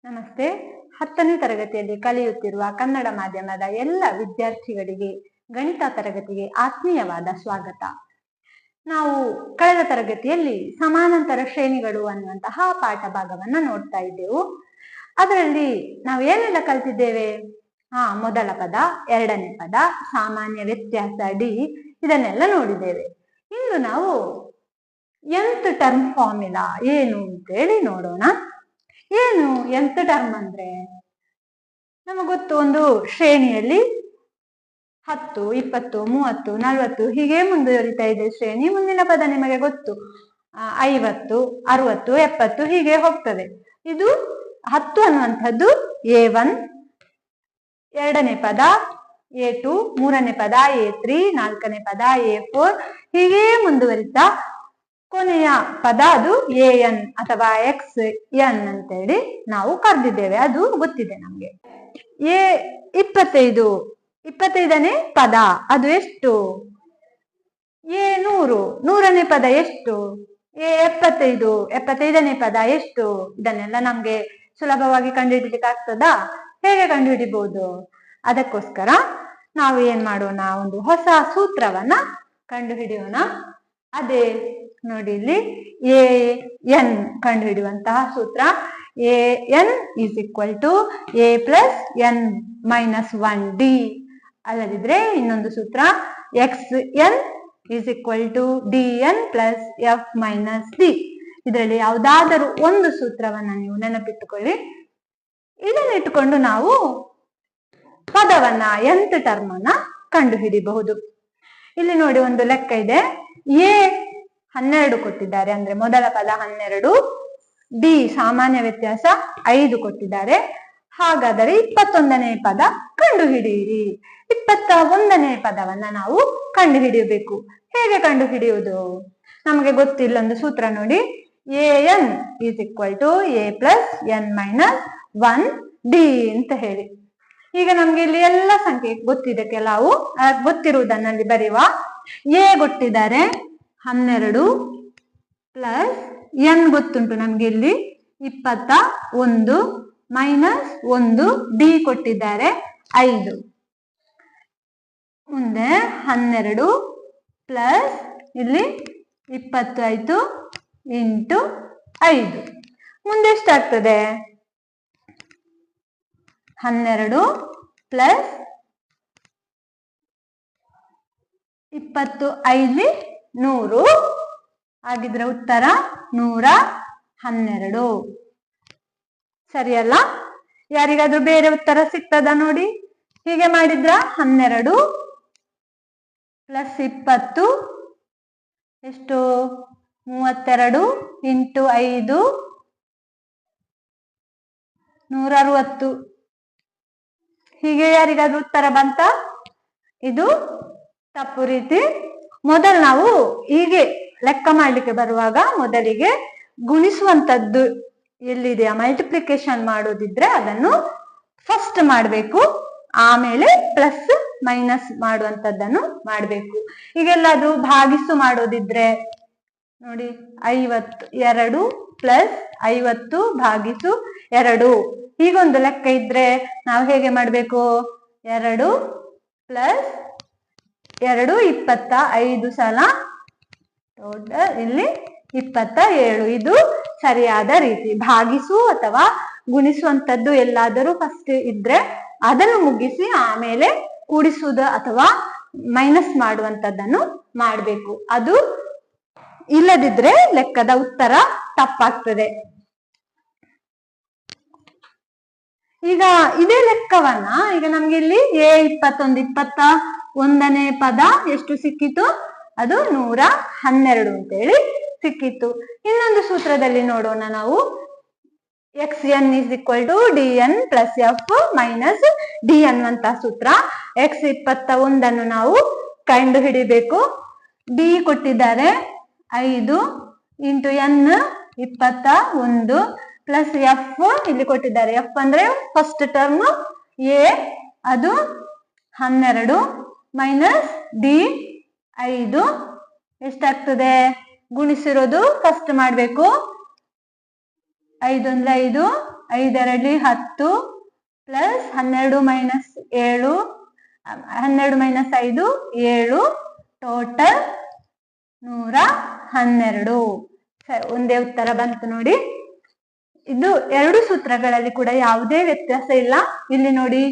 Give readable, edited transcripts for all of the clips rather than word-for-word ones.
ನಮಸ್ತೆ. 10ನೇ ತರಗತಿಯಲ್ಲಿ ಕಲಿಯುತ್ತಿರುವ ಕನ್ನಡ ಮಾಧ್ಯಮದ ಎಲ್ಲ ವಿದ್ಯಾರ್ಥಿಗಳಿಗೆ ಗಣಿತ ತರಗತಿಗೆ ಆತ್ಮೀಯವಾದ ಸ್ವಾಗತ. ನಾವು ಕಳೆದ ತರಗತಿಯಲ್ಲಿ ಸಮಾನಾಂತರ ಶ್ರೇಣಿಗಳು ಅನ್ನುವಂತಹ ಪಾಠ ಭಾಗವನ್ನ ನೋಡ್ತಾ ಇದ್ದೆವು. ಅದರಲ್ಲಿ ನಾವು ಏನೆಲ್ಲ ಕಲ್ತಿದ್ದೇವೆ? ಮೊದಲ ಪದ, ಎರಡನೇ ಪದ, ಸಾಮಾನ್ಯ ವ್ಯತ್ಯಾಸ ಡಿ, ಇದನ್ನೆಲ್ಲ ನೋಡಿದ್ದೇವೆ. ಇಂದು ನಾವು nth ಟರ್ಮ್ ಫಾರ್ಮುಲಾ ಏನು ಅಂತೇಳಿ ನೋಡೋಣ. ಏನು nth ಟರ್ಮ್ ಅಂದ್ರೆ, ನಮಗೆ ಗೊತ್ತು, ಒಂದು ಶ್ರೇಣಿಯಲ್ಲಿ 10, 20, 30, 40 ಹೀಗೆ ಮುಂದುವರಿತಾ ಇದೆ ಶ್ರೇಣಿ. ಮುಂದಿನ ಪದ ನಿಮಗೆ ಗೊತ್ತು, 50, 60, 70 ಹೀಗೆ ಹೋಗ್ತದೆ. ಇದು 10 ಅನ್ನುವಂಥದ್ದು A1, ಎರಡನೇ ಪದ A2, ಮೂರನೇ ಪದ A3, ನಾಲ್ಕನೇ ಪದ A4 ಹೀಗೆ ಮುಂದುವರಿತಾ ಕೊನೆಯ ಪದ ಅದು AN ಅಥವಾ XN ಅಂತೇಳಿ ನಾವು ಕರೆದಿದ್ದೇವೆ, ಅದು ಗೊತ್ತಿದೆ ನಮ್ಗೆ. A25ನೇ ಪದ ಅದು ಎಷ್ಟು? A100, 100ನೇ ಪದ ಎಷ್ಟು? A75, 75ನೇ ಪದ ಎಷ್ಟು? ಇದನ್ನೆಲ್ಲ ನಮ್ಗೆ ಸುಲಭವಾಗಿ ಕಂಡುಹಿಡಿಲಿಕ್ಕೆ ಆಗ್ತದಾ? ಹೇಗೆ ಕಂಡುಹಿಡಿಬಹುದು? ಅದಕ್ಕೋಸ್ಕರ ನಾವು ಏನ್ ಮಾಡೋಣ, ಒಂದು ಹೊಸ ಸೂತ್ರವನ್ನ ಕಂಡುಹಿಡಿಯೋಣ. ಅದೇ ನೋಡಿ, ಇಲ್ಲಿ AN ಕಂಡುಹಿಡಿಯುವಂತಹ ಸೂತ್ರ. AN is equal to A plus N minus 1D. ಅಲ್ಲದಿದ್ರೆ ಇನ್ನೊಂದು ಸೂತ್ರ, XN is equal to DN plus F minus D. ಇದರಲ್ಲಿ ಯಾವುದಾದರೂ ಒಂದು ಸೂತ್ರವನ್ನ ನೀವು ನೆನಪಿಟ್ಟುಕೊಳ್ಳಿ. ಇದನ್ನಿಟ್ಟುಕೊಂಡು ನಾವು ಪದವನ್ನ nth ಟರ್ಮ್ ಅನ್ನ ಕಂಡುಹಿಡಿಯಬಹುದು. ಇಲ್ಲಿ ನೋಡಿ, ಒಂದು ಲೆಕ್ಕ ಇದೆ. A12 ಕೊಟ್ಟಿದ್ದಾರೆ, ಅಂದ್ರೆ ಮೊದಲ ಪದ 12, D ಸಾಮಾನ್ಯ ವ್ಯತ್ಯಾಸ 5 ಕೊಟ್ಟಿದ್ದಾರೆ. ಹಾಗಾದರೆ 21ನೇ ಪದ ಕಂಡುಹಿಡಿಯಿರಿ. 21ನೇ ಪದವನ್ನ ನಾವು ಕಂಡುಹಿಡಿಯಬೇಕು. ಹೇಗೆ ಕಂಡುಹಿಡಿಯುವುದು? ನಮಗೆ ಗೊತ್ತಿಲ್ಲ, ಒಂದು ಸೂತ್ರ ನೋಡಿ, AN is equal to A plus N minus 1D ಅಂತ ಹೇಳಿ. ಈಗ ನಮ್ಗೆ ಇಲ್ಲಿ ಎಲ್ಲ ಸಂಖ್ಯೆ ಗೊತ್ತಿದೆ, ಕೆಲವು ಗೊತ್ತಿರುವುದನ್ನಲ್ಲಿ ಬರೆಯುವ. A ಕೊಟ್ಟಿದ್ದಾರೆ 12 ಪ್ಲಸ್ N ಗೊತ್ತುಂಟು ನಮ್ಗೆ ಇಲ್ಲಿ 21 ಮೈನಸ್ 1, D ಕೊಟ್ಟಿದ್ದಾರೆ 5. ಮುಂದೆ 12 ಪ್ಲಸ್ ಇಲ್ಲಿ 20 ಆಯ್ತು ಇಂಟು 5. ಮುಂದೆ ಎಷ್ಟಾಗ್ತದೆ? 12 ಪ್ಲಸ್ 25 100 ಆಗಿದ್ರೆ ಉತ್ತರ 112. ಸರಿಯಲ್ಲ? ಯಾರಿಗಾದ್ರೂ ಬೇರೆ ಉತ್ತರ ಸಿಗ್ತದ ನೋಡಿ? ಹೀಗೆ ಮಾಡಿದ್ರ 12 ಪ್ಲಸ್ 20 ಎಷ್ಟು? 32 ಇಂಟು 5 160. ಹೀಗೆ ಯಾರಿಗಾದ್ರೂ ಉತ್ತರ ಬಂತ? ಇದು ತಪ್ಪು ರೀತಿ. ಮೊದಲು ನಾವು ಹೀಗೆ ಲೆಕ್ಕ ಮಾಡ್ಲಿಕ್ಕೆ ಬರುವಾಗ ಮೊದಲಿಗೆ ಗುಣಿಸುವಂತದ್ದು ಎಲ್ಲಿದೆಯಾ, ಮಲ್ಟಿಪ್ಲಿಕೇಶನ್ ಮಾಡೋದಿದ್ರೆ ಅದನ್ನು ಫಸ್ಟ್ ಮಾಡಬೇಕು, ಆಮೇಲೆ ಪ್ಲಸ್ ಮೈನಸ್ ಮಾಡುವಂತದ್ದನ್ನು ಮಾಡಬೇಕು. ಈಗೆಲ್ಲಾದ್ರೂ ಭಾಗಿಸು ಮಾಡೋದಿದ್ರೆ ನೋಡಿ, 52 ಪ್ಲಸ್ 50 ಭಾಗಿಸು 2 ಹೀಗೊಂದು ಲೆಕ್ಕ ಇದ್ರೆ ನಾವು ಹೇಗೆ ಮಾಡ್ಬೇಕು? 2 ಪ್ಲಸ್ 2 25 ಸಲ ಟೋಟಲ್ ಇಲ್ಲಿ 27. ಇದು ಸರಿಯಾದ ರೀತಿ. ಭಾಗಿಸು ಅಥವಾ ಗುಣಿಸುವಂತದ್ದು ಎಲ್ಲಾದರೂ ಫಸ್ಟ್ ಇದ್ರೆ ಅದನ್ನು ಮುಗಿಸಿ ಆಮೇಲೆ ಕೂಡಿಸುವುದು ಅಥವಾ ಮೈನಸ್ ಮಾಡುವಂತದ್ದನ್ನು ಮಾಡಬೇಕು. ಅದು ಇಲ್ಲದಿದ್ರೆ ಲೆಕ್ಕದ ಉತ್ತರ ತಪ್ಪಾಗ್ತದೆ. ಈಗ ಇದೇ ಲೆಕ್ಕವನ್ನ ಈಗ ನಮ್ಗೆ ಇಲ್ಲಿ A21, 21ನೇ ಪದ ಎಷ್ಟು ಸಿಕ್ಕಿತು? ಅದು 112 ಅಂತೇಳಿ ಸಿಕ್ಕಿತ್ತು. ಇನ್ನೊಂದು ಸೂತ್ರದಲ್ಲಿ ನೋಡೋಣ ನಾವು. XN is equal to DN plus F minus D ಅನ್ನುವಂತಹ ಸೂತ್ರ. X21 ನಾವು ಕಂಡು ಹಿಡಿಬೇಕು. D ಕೊಟ್ಟಿದ್ದಾರೆ 5 ಇಂಟು N 21 ಪ್ಲಸ್ F ಇಲ್ಲಿ ಕೊಟ್ಟಿದ್ದಾರೆ. F ಅಂದ್ರೆ ಫಸ್ಟ್ ಟರ್ಮ್ A, ಅದು 12 ಮೈನಸ್ D 5 ಎಷ್ಟಾಗ್ತದೆ? ಗುಣಿಸಿರೋದು ಫಸ್ಟ್ ಮಾಡ್ಬೇಕು. 5 ಅಂದ್ರೆ 5 5 10 ಪ್ಲಸ್ 12 ಮೈನಸ್ 7 12 ಮೈನಸ್ 5 7 ಟೋಟಲ್ 112. ಒಂದೇ ಉತ್ತರ ಬಂತು ನೋಡಿ. ಇದು ಎರಡು ಸೂತ್ರಗಳಲ್ಲಿ ಕೂಡ ಯಾವುದೇ ವ್ಯತ್ಯಾಸ ಇಲ್ಲ. ಇಲ್ಲಿ ನೋಡಿ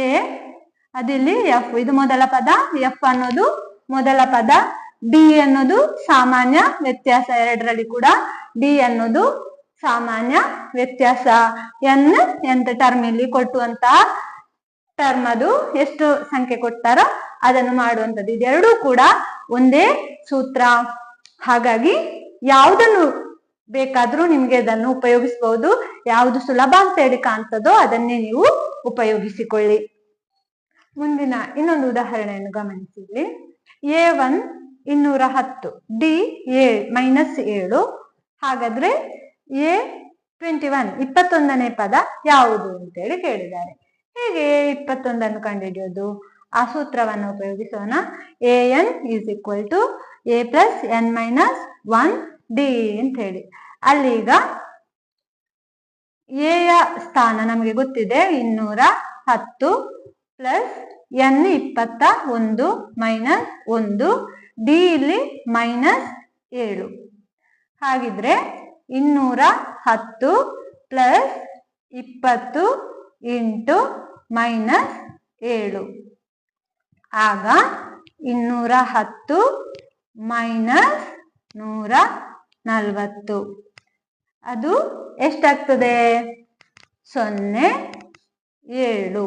ಎ ಅದಿಲ್ಲಿ ಎಫ್, ಇದು ಮೊದಲ ಪದ, ಎಫ್ ಅನ್ನೋದು ಮೊದಲ ಪದ, ಡಿ ಅನ್ನೋದು ಸಾಮಾನ್ಯ ವ್ಯತ್ಯಾಸ. ಎರಡರಲ್ಲಿ ಕೂಡ ಡಿ ಅನ್ನೋದು ಸಾಮಾನ್ಯ ವ್ಯತ್ಯಾಸ. nth ಟರ್ಮ್ ಇಲ್ಲಿ ಕೊಟ್ಟುವಂತಹ ಟರ್ಮ್ ಅದು ಎಷ್ಟು ಸಂಖ್ಯೆ ಕೊಡ್ತಾರೋ ಅದನ್ನು ಮಾಡುವಂಥದ್ದು. ಇದೆರಡೂ ಕೂಡ ಒಂದೇ ಸೂತ್ರ. ಹಾಗಾಗಿ ಯಾವುದನ್ನು ಬೇಕಾದ್ರೂ ನಿಮ್ಗೆ ಅದನ್ನು ಉಪಯೋಗಿಸಬಹುದು. ಯಾವುದು ಸುಲಭ ಅಂತ ಹೇಳಿ ಕಾಣ್ತದೋ ಅದನ್ನೇ ನೀವು ಉಪಯೋಗಿಸಿಕೊಳ್ಳಿ. ಮುಂದಿನ ಇನ್ನೊಂದು ಉದಾಹರಣೆಯನ್ನು ಗಮನಿಸಿದ್ವಿ. A1 210, D -7. ಹಾಗಾದ್ರೆ A21 21ನೇ ಪದ ಯಾವುದು ಅಂತೇಳಿ ಕೇಳಿದ್ದಾರೆ. ಹೇಗೆ 21 ಕಂಡುಹಿಡಿಯೋದು? ಆ ಸೂತ್ರವನ್ನು ಉಪಯೋಗಿಸೋಣ. an = a + n - 1 d ಅಂತ ಹೇಳಿ. ಅಲ್ಲಿ ಈಗ ಎ ಯ ಸ್ಥಾನ ನಮಗೆ ಗೊತ್ತಿದೆ 210 ಪ್ಲಸ್ n 21 ಮೈನಸ್ 1, ಡಿ ಇಲ್ಲಿ -7. ಹಾಗಿದ್ರೆ 210 ಪ್ಲಸ್ 20 ಇಂಟು -7. ಆಗ 210 ಮೈನಸ್ 140 ಅದು ಎಷ್ಟಾಗ್ತದೆ? 0 7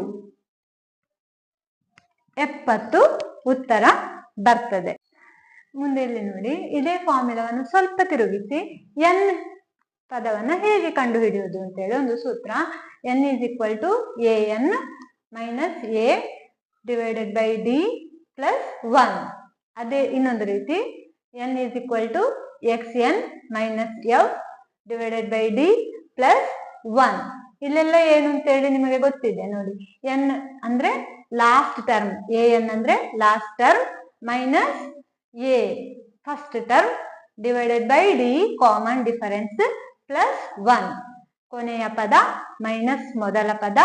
70 ಉತ್ತರ ಬರ್ತದೆ. ಮುಂದೆ ಇಲ್ಲಿ ನೋಡಿ, ಇದೇ ಫಾರ್ಮುಲಾವನ್ನು ಸ್ವಲ್ಪ ತಿರುಗಿಸಿ n ಪದವನ್ನ ಹೇಗೆ ಕಂಡು ಹಿಡಿಯುವುದು ಅಂತ ಹೇಳಿ ಒಂದು ಸೂತ್ರ. n = an - a divided by D plus 1. ಅದೇ ಇನ್ನೊಂದು ರೀತಿ n = xn - f divided by D plus 1. ಇಲ್ಲೆಲ್ಲ ಏನು ಅಂತ ಹೇಳಿ ನಿಮಗೆ ಗೊತ್ತಿದೆ ನೋಡಿ. n ಅಂದ್ರೆ ಲಾಸ್ಟ್ ಟರ್ಮ್, an ಅಂದ್ರೆ last term minus a first term divided by D common difference plus 1. ಕೊನೆಯ ಪದ ಮೈನಸ್ ಮೊದಲ ಪದ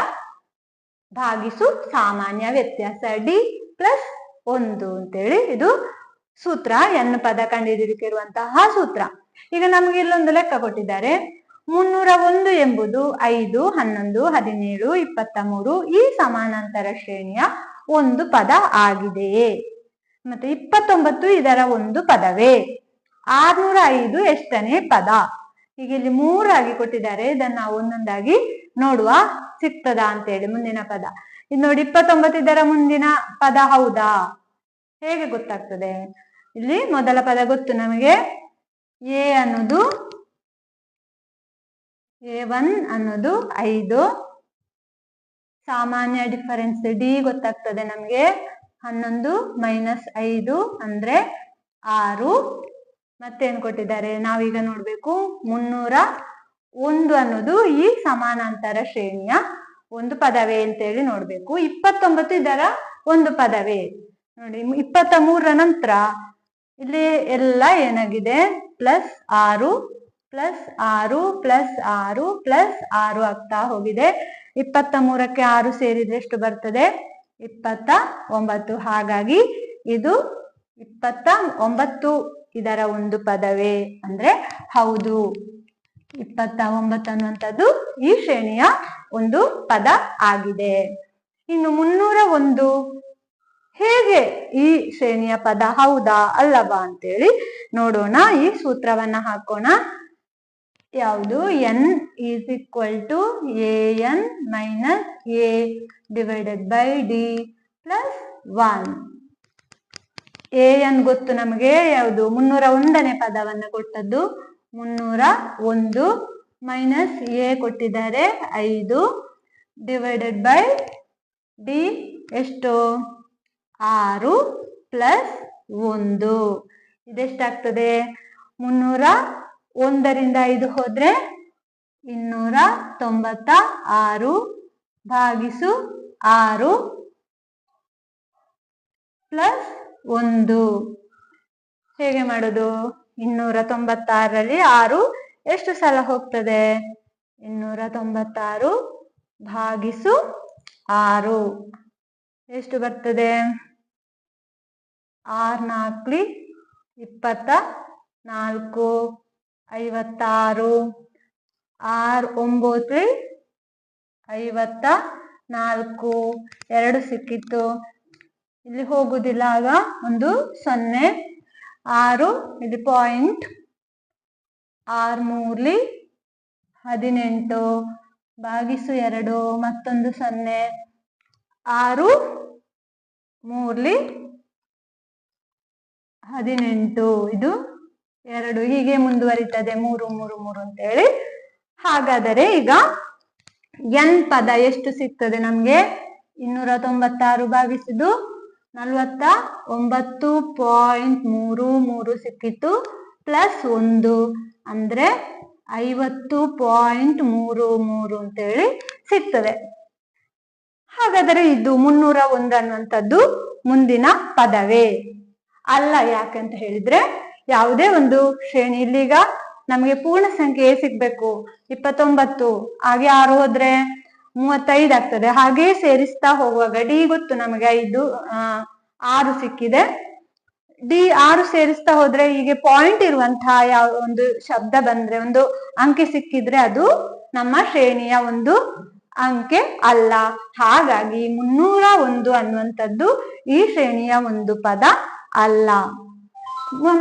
ಭಾಗಿಸು ಸಾಮಾನ್ಯ ವ್ಯತ್ಯಾಸ ಡಿ ಪ್ಲಸ್ 1 ಅಂತೇಳಿ ಇದು ಸೂತ್ರ. n ಪದ ಕಂಡುಹಿಡಿಯಲಿಕ್ಕೆ ಇರುವಂತಹ ಸೂತ್ರ. ಈಗ ನಮ್ಗೆ ಇಲ್ಲೊಂದು ಲೆಕ್ಕ ಕೊಟ್ಟಿದ್ದಾರೆ. 301 ಎಂಬುದು 5, 11, 17, 23 ಈ ಸಮಾನಾಂತರ ಶ್ರೇಣಿಯ ಒಂದು ಪದ ಆಗಿದೆಯೇ? ಮತ್ತೆ 29 ಇದರ ಒಂದು ಪದವೇ? 605 ಎಷ್ಟನೇ ಪದ? ಈಗ ಇಲ್ಲಿ 3 ಆಗಿ ಕೊಟ್ಟಿದ್ದಾರೆ. ಇದನ್ನ ನಾವು ಒಂದೊಂದಾಗಿ ನೋಡುವ, ಸಿಗ್ತದಾ ಅಂತ ಹೇಳಿ ಮುಂದಿನ ಪದ. ಇದು ನೋಡಿ 29 ಇದರ ಮುಂದಿನ ಪದ ಹೌದಾ? ಹೇಗೆ ಗೊತ್ತಾಗ್ತದೆ? ಇಲ್ಲಿ ಮೊದಲ ಪದ ಗೊತ್ತು ನಮಗೆ. A1 ಅನ್ನೋದು 5, ಸಾಮಾನ್ಯ ಡಿಫರೆನ್ಸ್ ಡಿ ಗೊತ್ತಾಗ್ತದೆ ನಮ್ಗೆ. 11 ಮೈನಸ್ 5 ಅಂದ್ರೆ 6. ಮತ್ತೇನ್ ಕೊಟ್ಟಿದ್ದಾರೆ ನಾವೀಗ ನೋಡ್ಬೇಕು. 301 ಅನ್ನೋದು ಈ ಸಮಾನಾಂತರ ಶ್ರೇಣಿಯ ಒಂದು ಪದವೇ ಅಂತೇಳಿ ನೋಡ್ಬೇಕು. 29 ಇದರ ಒಂದು ಪದವೇ? ನೋಡಿ 23ರ ನಂತರ ಇಲ್ಲಿ ಎಲ್ಲ ಏನಾಗಿದೆ? +6 +6 +6 +6 ಆಗ್ತಾ ಹೋಗಿದೆ. 23ಕ್ಕೆ 6 ಸೇರಿದ್ರೆ ಎಷ್ಟು ಬರ್ತದೆ? 29. ಹಾಗಾಗಿ ಇದು 29 ಇದರ ಒಂದು ಪದವೇ ಅಂದ್ರೆ ಹೌದು. 29 ಅನ್ನುವಂಥದ್ದು ಈ ಶ್ರೇಣಿಯ ಒಂದು ಪದ ಆಗಿದೆ. ಇನ್ನು 301 ಹೇಗೆ ಈ ಶ್ರೇಣಿಯ ಪದ ಹೌದಾ ಅಲ್ಲವಾ ಅಂತೇಳಿ ನೋಡೋಣ. ಈ ಸೂತ್ರವನ್ನ ಹಾಕೋಣ. ಯಾವುದು? n = an - a divided by D plus 1. an ಗೊತ್ತು ನಮಗೆ. ಯಾವುದು? 301ನೇ ಪದವನ್ನ ಕೊಟ್ಟದ್ದು. 301 ಮೈನಸ್ a ಕೊಟ್ಟಿದ್ದಾರೆ 5 ಡಿವೈಡೆಡ್ ಬೈ ಡಿ ಎಷ್ಟು? 6 ಪ್ಲಸ್ 1. ಇದೆಷ್ಟಾಗ್ತದೆ? 301ರಿಂದ 5 ಹೋದ್ರೆ 296 ಭಾಗಿಸು 6 ಪ್ಲಸ್ 1. ಹೇಗೆ ಮಾಡೋದು? 296ರಲ್ಲಿ 6 ಎಷ್ಟು ಸಲ ಹೋಗ್ತದೆ? 296 ಭಾಗಿಸು 6 ಎಷ್ಟು ಬರ್ತದೆ? 6 4 24, 56, 6 9 54, 2 ಸಿಕ್ಕಿತ್ತು. ಇಲ್ಲಿ ಹೋಗುದಿಲ್ಲ, ಆಗ ಒಂದು 0, 6 ಇಲ್ಲಿ ಪಾಯಿಂಟ್, 6 3 18 ಭಾಗಿಸು 2 ಮತ್ತೊಂದು 0, 6 3 18 ಇದು 2 ಹೀಗೆ ಮುಂದುವರಿತದೆ 3 3 3 ಅಂತ ಹೇಳಿ. ಹಾಗಾದರೆ ಈಗ n ಪದ ಎಷ್ಟು ಸಿಗ್ತದೆ ನಮ್ಗೆ? 296 ಭಾಗಿಸಿದ್ದು 49.33 ಸಿಕ್ಕಿತ್ತು, ಪ್ಲಸ್ 1 ಅಂದ್ರೆ 50.33 ಅಂತೇಳಿ ಸಿಗ್ತದೆ. ಹಾಗಾದರೆ ಇದು 301 ಅನ್ನುವಂಥದ್ದು ಮುಂದಿನ ಪದವೇ ಅಲ್ಲ. ಯಾಕಂತ ಹೇಳಿದ್ರೆ ಯಾವುದೇ ಒಂದು ಶ್ರೇಣಿ, ಇಲ್ಲಿಗ ನಮಗೆ ಪೂರ್ಣ ಸಂಖ್ಯೆ ಸಿಗ್ಬೇಕು 29, ಹಾಗೆ 6 ಹೋದ್ರೆ 35 ಆಗ್ತದೆ. ಹಾಗೆ ಸೇರಿಸ್ತಾ ಹೋಗುವಾಗ ಡಿ ಗೊತ್ತು ನಮಗೆ 5 6 ಸಿಕ್ಕಿದೆ. ಡಿ 6 ಸೇರಿಸ್ತಾ ಹೋದ್ರೆ ಹೀಗೆ ಪಾಯಿಂಟ್ ಇರುವಂತಹ ಯಾವ ಒಂದು ಶಬ್ದ ಬಂದ್ರೆ, ಒಂದು ಅಂಕೆ ಸಿಕ್ಕಿದ್ರೆ ಅದು ನಮ್ಮ ಶ್ರೇಣಿಯ ಒಂದು ಅಂಕೆ ಅಲ್ಲ. ಹಾಗಾಗಿ 301 ಅನ್ನುವಂಥದ್ದು ಈ ಶ್ರೇಣಿಯ ಒಂದು ಪದ ಅಲ್ಲ.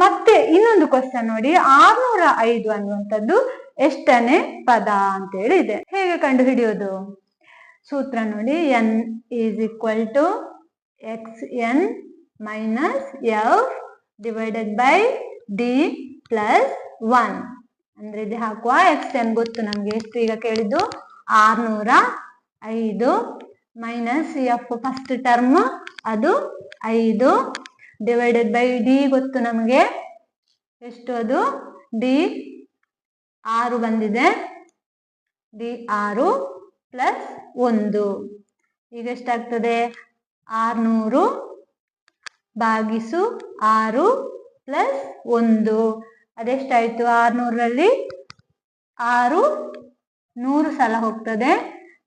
ಮತ್ತೆ ಇನ್ನೊಂದು ಕ್ವಶನ್ ನೋಡಿ, 605 ಅನ್ನುವಂಥದ್ದು ಎಷ್ಟನೇ ಪದ ಅಂತ ಹೇಳಿ ಇದೆ. ಹೇಗೆ ಕಂಡು ಹಿಡಿಯೋದು? ಸೂತ್ರ ನೋಡಿ, n is equal to xn minus f divided by d plus 1. ಅಂದ್ರೆ ಇದು ಹಾಕುವ xn ಗೊತ್ತು ನಮ್ಗೆ, ಎಷ್ಟು ಈಗ ಕೇಳಿದ್ದು 605 ಮೈನಸ್ f ಫಸ್ಟ್ ಟರ್ಮ್ ಅದು 5 ಡಿವೈಡೆಡ್ ಬೈ ಡಿ ಗೊತ್ತು ನಮಗೆ, ಎಷ್ಟು ಅದು ಡಿ 6 ಬಂದಿದೆ, ಡಿ 6 ಪ್ಲಸ್ 1 ಈಗ ಎಷ್ಟಾಗ್ತದೆ? 600 ಭಾಗಿಸು 6 ಪ್ಲಸ್ 1 ಅದೆಷ್ಟಾಯ್ತು? 600ರಲ್ಲಿ 6 100 ಸಲ ಹೋಗ್ತದೆ,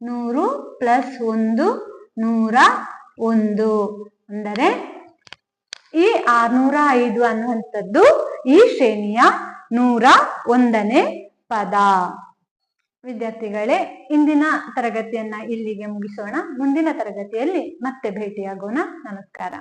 100 ಪ್ಲಸ್ 1 101 ಅಂದರೆ ಈ 605 ಅನ್ನುವಂಥದ್ದು ಈ ಶ್ರೇಣಿಯ 101ನೇ ಪದ. ವಿದ್ಯಾರ್ಥಿಗಳೇ, ಇಂದಿನ ತರಗತಿಯನ್ನ ಇಲ್ಲಿಗೆ ಮುಗಿಸೋಣ. ಮುಂದಿನ ತರಗತಿಯಲ್ಲಿ ಮತ್ತೆ ಭೇಟಿಯಾಗೋಣ. ನಮಸ್ಕಾರ.